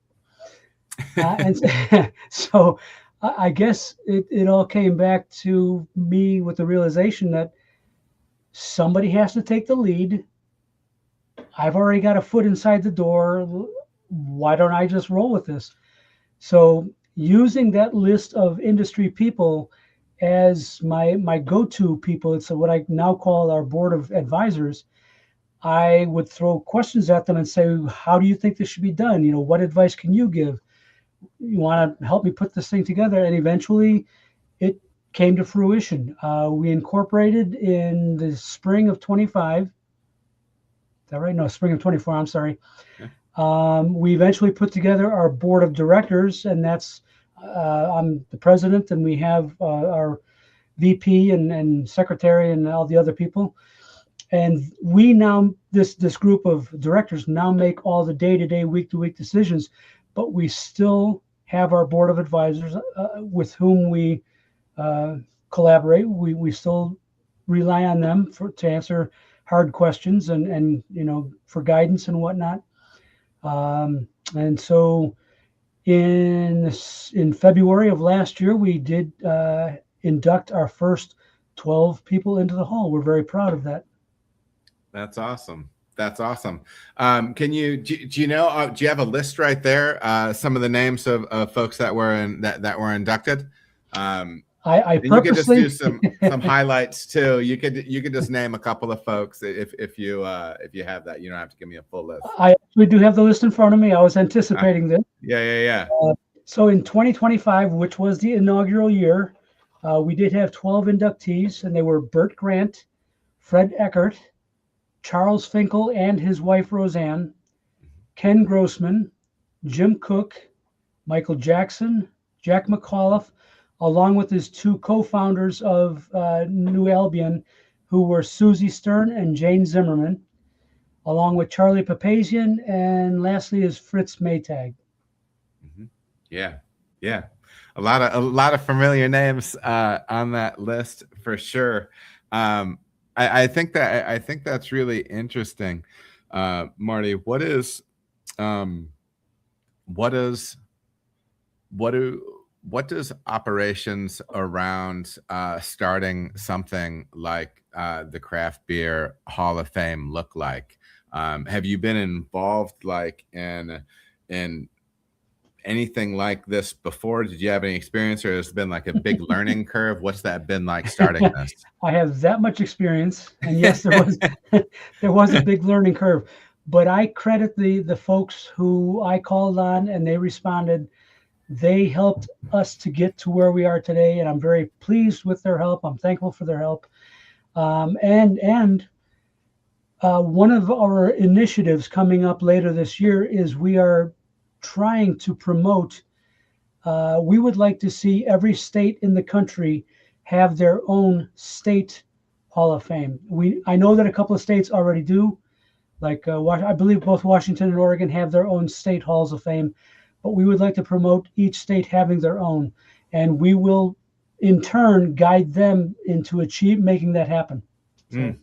And so I guess it all came back to me with the realization that somebody has to take the lead. I've already got a foot inside the door. Why don't I just roll with this? So using that list of industry people as my go-to people, it's what I now call our board of advisors. I would throw questions at them and say, how do you think this should be done? What advice can you give? You want to help me put this thing together? And eventually it came to fruition. We incorporated in the spring of 25. Is that right? No, spring of 24, I'm sorry. Okay. We eventually put together our board of directors, and that's I'm the president, and we have our VP and secretary and all the other people. And we now, this group of directors now make all the day-to-day, week-to-week decisions, but we still have our board of advisors with whom we collaborate. We still rely on them to answer hard questions and for guidance and whatnot. And so in February of last year, we did induct our first 12 people into the hall. We're very proud of that. That's awesome. That's awesome. Do you have a list right there? Some of the names of folks that were inducted. I purposely... You could just do some highlights too. You could just name a couple of folks if you have that. You don't have to give me a full list. I actually do have the list in front of me. I was anticipating this. Yeah. So in 2025, which was the inaugural year, we did have 12 inductees, and they were Bert Grant, Fred Eckert, Charles Finkel and his wife Roseanne, Ken Grossman, Jim Cook, Michael Jackson, Jack McAuliffe, along with his two co-founders of New Albion, who were Susie Stern and Jane Zimmerman, along with Charlie Papazian, and lastly is Fritz Maytag. Yeah. A lot of familiar names on that list for sure. I think that's really interesting, Marty. What does operations around starting something like the Craft Beer Hall of Fame look like? Have you been involved like in anything like this before? Did you have any experience, or has it been like a big learning curve? What's that been like starting this? I have that much experience, and yes, there was there was a big learning curve, but I credit the folks who I called on and they responded. They helped us to get to where we are today, and I'm very pleased with their help. I'm thankful for their help. And one of our initiatives coming up later this year is we are trying to promote. We would like to see every state in the country have their own state Hall of Fame. I know that a couple of states already do, like I believe both Washington and Oregon have their own state halls of fame, but we would like to promote each state having their own, and we will in turn guide them into making that happen. So.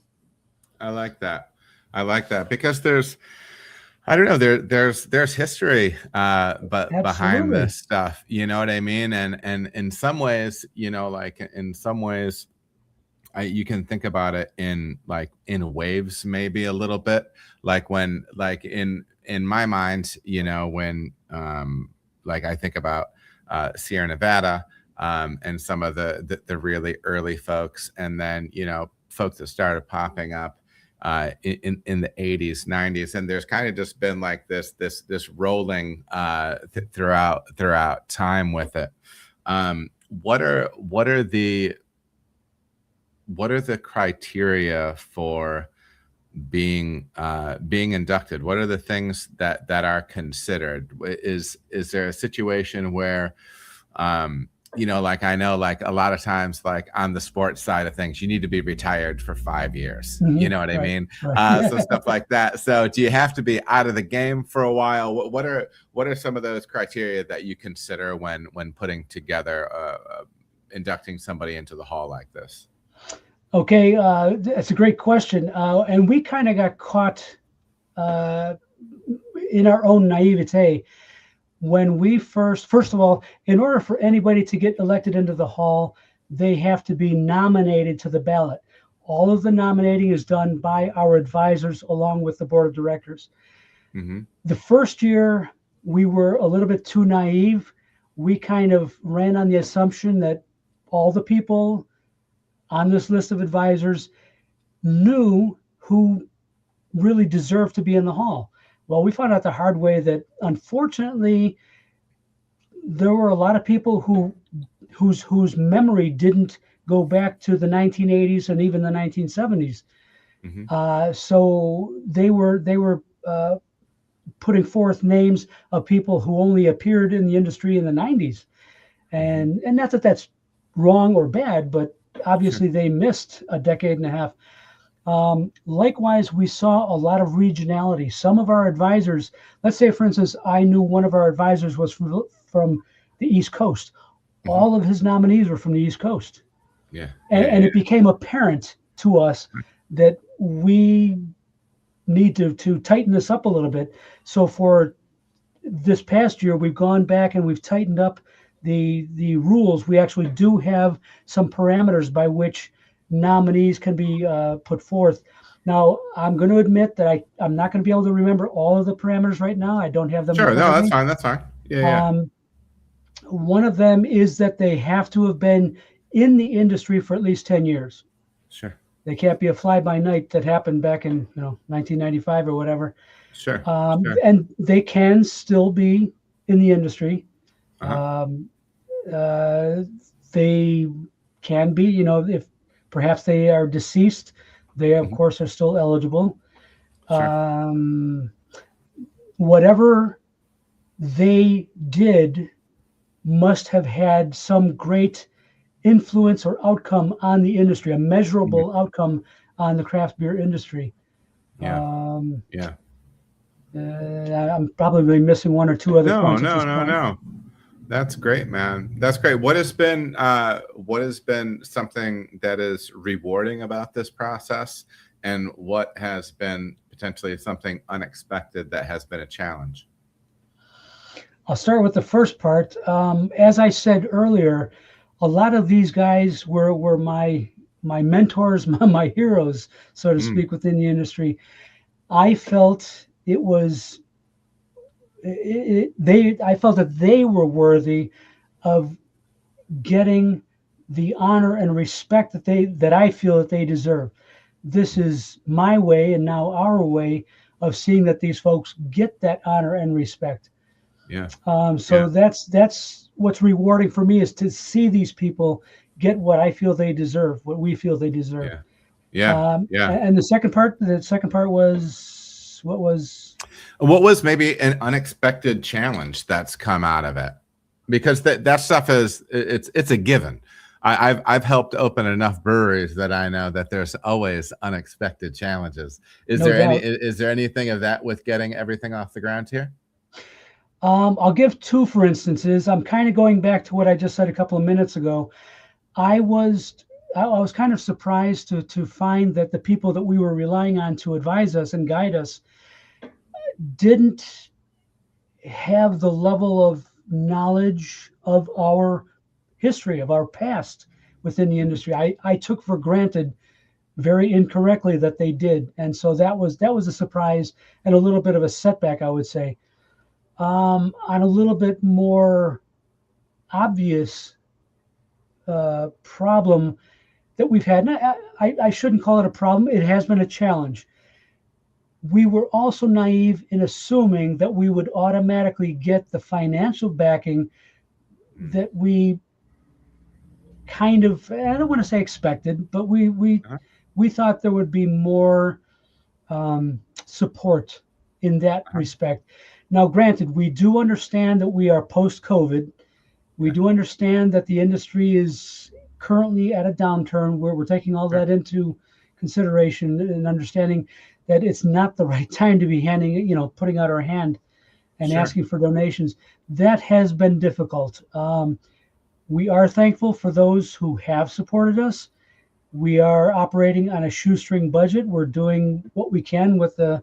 I like that. I like that because I don't know, there's history but behind this stuff, you know what I mean? And in some ways, you know, like in some ways you can think about it in waves, maybe a little bit, like when, like in my mind, you know, when like I think about Sierra Nevada and some of the really early folks, and then, you know, folks that started popping up in the 80s, 90s, and there's kind of just been like this rolling throughout time with it. What are the criteria for being inducted? What are the things that are considered? Is there a situation where you know, like I know, like a lot of times, like on the sports side of things, you need to be retired for 5 years. Mm-hmm. You know what I mean? Right. So stuff like that. So do you have to be out of the game for a while? What are some of those criteria that you consider when putting together inducting somebody into the hall like this? Okay, that's a great question. And we kind of got caught in our own naivete. When we first of all, in order for anybody to get elected into the hall, they have to be nominated to the ballot. All of the nominating is done by our advisors along with the board of directors. Mm-hmm. The first year, we were a little bit too naive. We kind of ran on the assumption that all the people on this list of advisors knew who really deserved to be in the hall. Well, we found out the hard way that unfortunately there were a lot of people whose memory didn't go back to the 1980s and even the 1970s. Mm-hmm. So they were putting forth names of people who only appeared in the industry in the 90s, and not that that's wrong or bad, but obviously they missed a decade and a half. Likewise, we saw a lot of regionality. Some of our advisors, let's say, for instance, I knew one of our advisors was from the East Coast. Mm-hmm. All of his nominees were from the East Coast. Yeah. And it became apparent to us that we need to tighten this up a little bit. So for this past year, we've gone back and we've tightened up the rules. We actually do have some parameters by which nominees can be put forth. Now, I'm going to admit that I'm not going to be able to remember all of the parameters right now. I don't have them. Sure, no, that's fine. That's fine. Yeah. One of them is that they have to have been in the industry for at least 10 years. Sure. They can't be a fly-by-night that happened back in 1995 or whatever. Sure. And they can still be in the industry. Uh-huh. They can be, if perhaps they are deceased, they of course are still eligible. Sure. Whatever they did must have had some great influence or outcome on the industry, a measurable outcome on the craft beer industry. Yeah. I'm probably missing one or two other points. No. That's great, man. That's great. What has been something that is rewarding about this process, and what has been potentially something unexpected that has been a challenge? I'll start with the first part. As I said earlier, a lot of these guys were my mentors, my heroes, so to speak, within the industry. I felt it was I felt that they were worthy of getting the honor and respect that I feel that they deserve. This is my way and now our way of seeing that these folks get that honor and respect. Yeah. So that's what's rewarding for me, is to see these people get what I feel they deserve, what we feel they deserve. Yeah. Yeah. Yeah. And the second part was, what was maybe an unexpected challenge that's come out of it? Because that stuff it's a given. I've helped open enough breweries that I know that there's always unexpected challenges. Is there anything of that with getting everything off the ground here? I'll give two, for instances. I'm kind of going back to what I just said a couple of minutes ago. I was kind of surprised to find that the people that we were relying on to advise us and guide us didn't have the level of knowledge of our history, of our past within the industry. I took for granted, very incorrectly, that they did. And so that was a surprise and a little bit of a setback, I would say. On a little bit more obvious problem that we've had, and I shouldn't call it a problem, it has been a challenge. We were also naive in assuming that we would automatically get the financial backing that we kind of, I don't want to say expected, but we thought there would be more support in that respect. Now, granted, we do understand that we are post-COVID. We do understand that the industry is currently at a downturn, where we're taking all that into consideration and understanding that it's not the right time to be putting out our hand and asking for donations. That has been difficult. We are thankful for those who have supported us. We are operating on a shoestring budget. We're doing what we can with the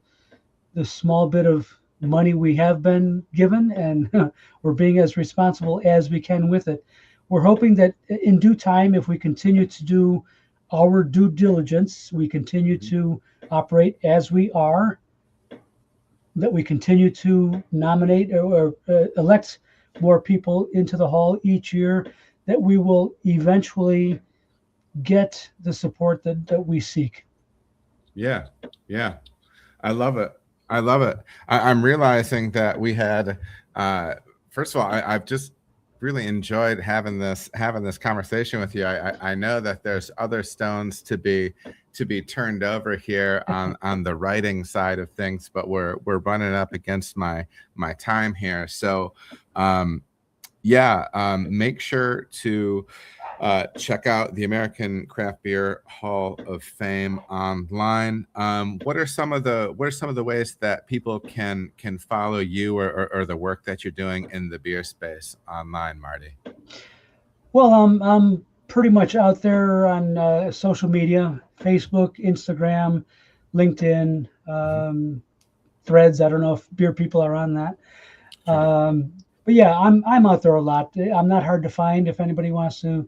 small bit of money we have been given, and we're being as responsible as we can with it. We're hoping that in due time, if we continue to do our due diligence, we continue to operate as we are, that we continue to nominate or elect more people into the hall each year, that we will eventually get the support that we seek. Yeah. I love it. I'm realizing that we had, first of all, I've just really enjoyed having this conversation with you. I know that there's other stones to be turned over here on the writing side of things, but we're running up against my time here. So, make sure to check out the American Craft Beer Hall of Fame online. What are some of the ways that people can follow you or the work that you're doing in the beer space online, Marty? Well, I'm pretty much out there on social media: Facebook, Instagram, LinkedIn, Threads. I don't know if beer people are on that. But yeah, I'm out there a lot. I'm not hard to find. If anybody wants to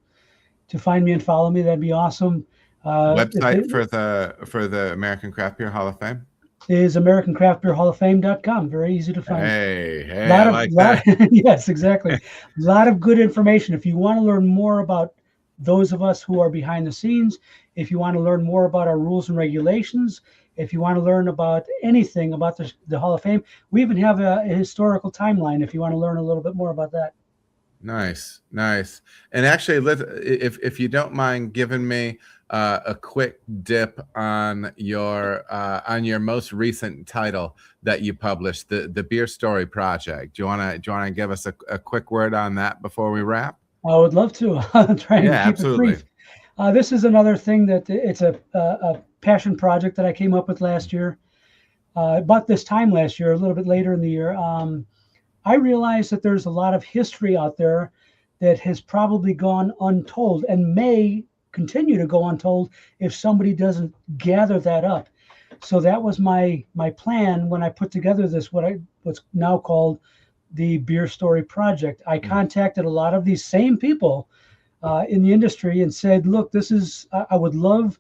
find me and follow me, that'd be awesome. Website for the American Craft Beer Hall of Fame is AmericanCraftBeerHallOfFame.com. Very easy to find. Hey, I like that. Yes, exactly. A lot of good information. If you want to learn more about those of us who are behind the scenes, if you want to learn more about our rules and regulations, if you want to learn about anything about the Hall of Fame, we even have a historical timeline if you want to learn a little bit more about that. Nice. And actually, if you don't mind giving me a quick dip on your most recent title that you published, the Beer Story Project. Do you wanna give us a quick word on that before we wrap? I would love to. I'll try and keep absolutely. it brief. This is another thing that it's a passion project that I came up with last year. About this time last year, a little bit later in the year. I realized that there's a lot of history out there that has probably gone untold and may continue to go untold if somebody doesn't gather that up. So that was my plan when I put together this, what's now called the Beer Story Project. I contacted a lot of these same people in the industry and said, look, I would love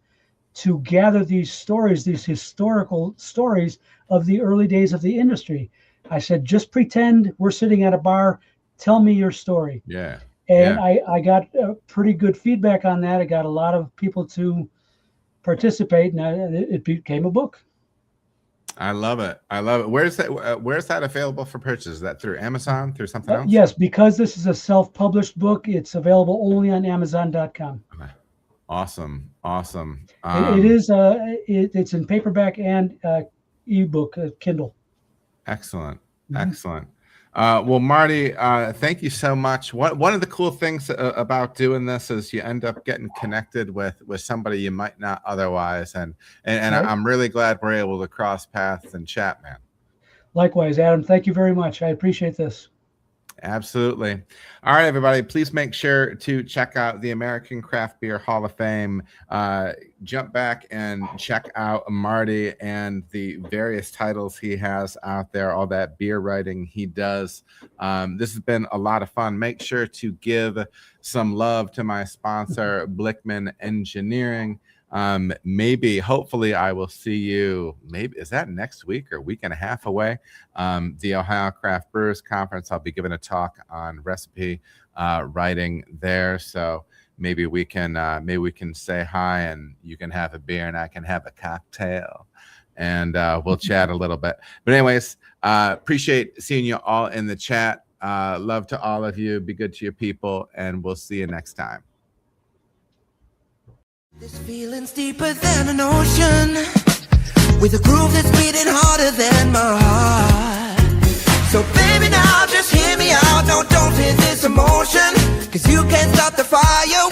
to gather these stories, these historical stories of the early days of the industry. I said, just pretend we're sitting at a bar. Tell me your story. Yeah. And I got pretty good feedback on that. I got a lot of people to participate, and it became a book. I love it. I love it. Where's that available for purchase? Is that through Amazon, through something else? Yes, because this is a self-published book, it's available only on Amazon.com. Okay. Awesome. Awesome. It is it's in paperback and ebook, Kindle. Excellent. Excellent. Well, Marty, thank you so much. One of the cool things about doing this is you end up getting connected with somebody you might not otherwise, and right. I'm really glad we're able to cross paths and chat, man. Likewise, Adam. Thank you very much. I appreciate this. Absolutely. All right, everybody, please make sure to check out the American Craft Beer Hall of Fame. Jump back and check out Marty and the various titles he has out there, all that beer writing he does. This has been a lot of fun. Make sure to give some love to my sponsor, Blickman Engineering. Hopefully I will see you, is that next week or a week and a half away? The Ohio Craft Brewers Conference. I'll be giving a talk on recipe writing there. So maybe we can say hi, and you can have a beer and I can have a cocktail, and we'll chat a little bit. But anyways, appreciate seeing you all in the chat. Love to all of you. Be good to your people, and we'll see you next time. This feeling's deeper than an ocean, with a groove that's beating harder than my heart. So baby, now just hear me out. Don't fear this emotion, 'cause you can't stop the fire